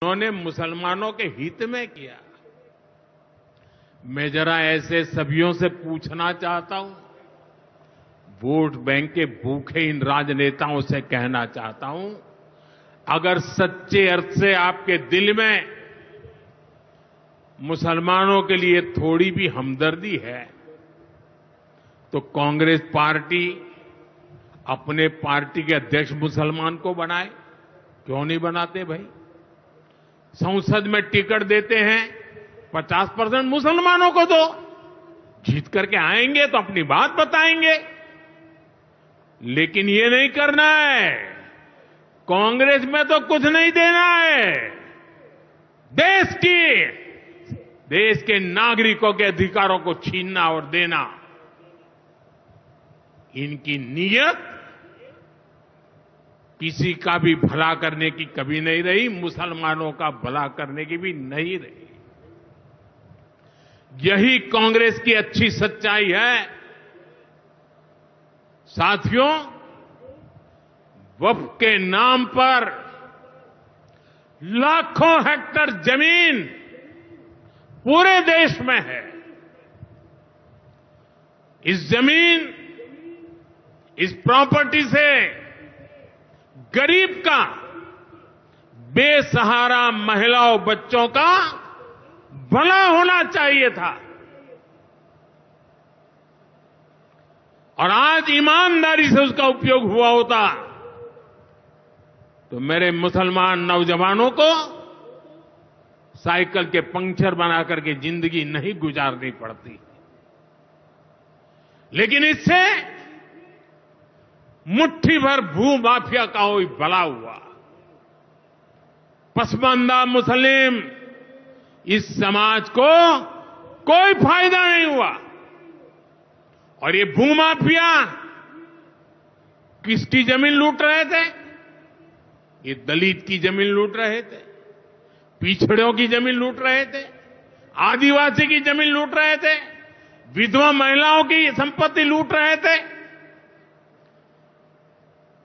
उन्होंने मुसलमानों के हित में किया। मैं जरा ऐसे सभियों से पूछना चाहता हूं, वोट बैंक के भूखे इन राजनेताओं से कहना चाहता हूं, अगर सच्चे अर्थ से आपके दिल में मुसलमानों के लिए थोड़ी भी हमदर्दी है तो कांग्रेस पार्टी अपने पार्टी के अध्यक्ष मुसलमान को बनाए। क्यों नहीं बनाते भाई? संसद में टिकट देते हैं 50% मुसलमानों को दो, जीत करके आएंगे तो अपनी बात बताएंगे। लेकिन ये नहीं करना है। कांग्रेस में तो कुछ नहीं देना है। देश के नागरिकों के अधिकारों को छीनना और देना, इनकी नीयत किसी का भी भला करने की कभी नहीं रही, मुसलमानों का भला करने की भी नहीं रही। यही कांग्रेस की अच्छी सच्चाई है। साथियों, वक्फ के नाम पर लाखों हेक्टेयर जमीन पूरे देश में है। इस जमीन, इस प्रॉपर्टी से गरीब का, बेसहारा महिलाओं बच्चों का भला होना चाहिए था। और आज ईमानदारी से उसका उपयोग हुआ होता तो मेरे मुसलमान नौजवानों को साइकिल के पंक्चर बना करके जिंदगी नहीं गुजारनी पड़ती। लेकिन इससे मुट्ठी भर भू माफिया का ही भला हुआ। पसमानदा मुस्लिम इस समाज को कोई फायदा नहीं हुआ। और ये भूमाफिया किसकी जमीन लूट रहे थे? ये दलित की जमीन लूट रहे थे, पिछड़ों की जमीन लूट रहे थे, आदिवासी की जमीन लूट रहे थे, विधवा महिलाओं की संपत्ति लूट रहे थे।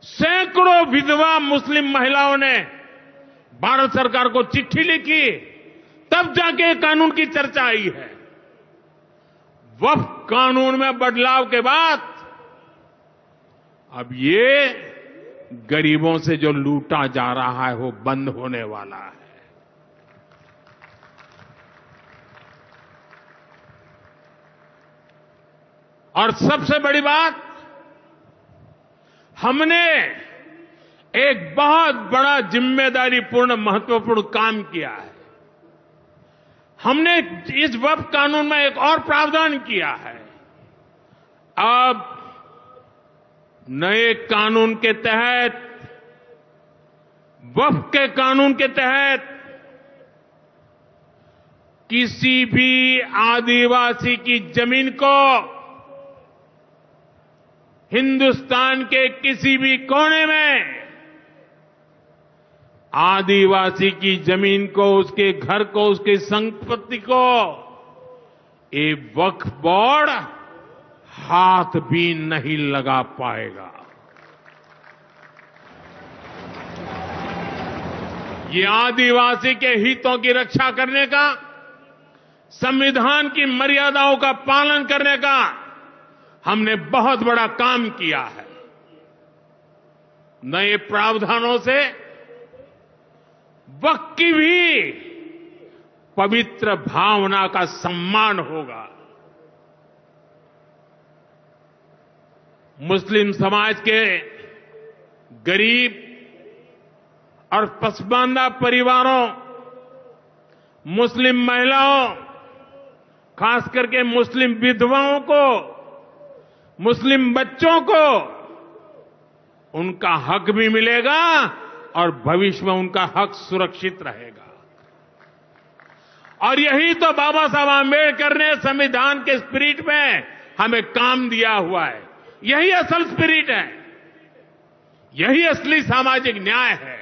सैकड़ों विधवा मुस्लिम महिलाओं ने भारत सरकार को चिट्ठी लिखी, तब जाके कानून की चर्चा आई है। वक्फ कानून में बदलाव के बाद अब ये गरीबों से जो लूटा जा रहा है वो बंद होने वाला है। और सबसे बड़ी बात, हमने एक बहुत बड़ा जिम्मेदारीपूर्ण महत्वपूर्ण काम किया है। हमने इस वक्फ कानून में एक और प्रावधान किया है। अब नए कानून के तहत, वक्फ के कानून के तहत, किसी भी आदिवासी की जमीन को हिंदुस्तान के किसी भी कोने में आदिवासी की जमीन को, उसके घर को, उसकी संपत्ति को ये वक्फ बोर्ड हाथ भी नहीं लगा पाएगा। ये आदिवासी के हितों की रक्षा करने का, संविधान की मर्यादाओं का पालन करने का हमने बहुत बड़ा काम किया है। नए प्रावधानों से वक्फ की भी पवित्र भावना का सम्मान होगा। मुस्लिम समाज के गरीब और पसमानदा परिवारों, मुस्लिम महिलाओं, खास करके मुस्लिम विधवाओं को, मुस्लिम बच्चों को उनका हक भी मिलेगा और भविष्य में उनका हक सुरक्षित रहेगा। और यही तो बाबा साहब आंबेडकर ने संविधान के स्पिरिट में हमें काम दिया हुआ है। यही असल स्पिरिट है, यही असली सामाजिक न्याय है।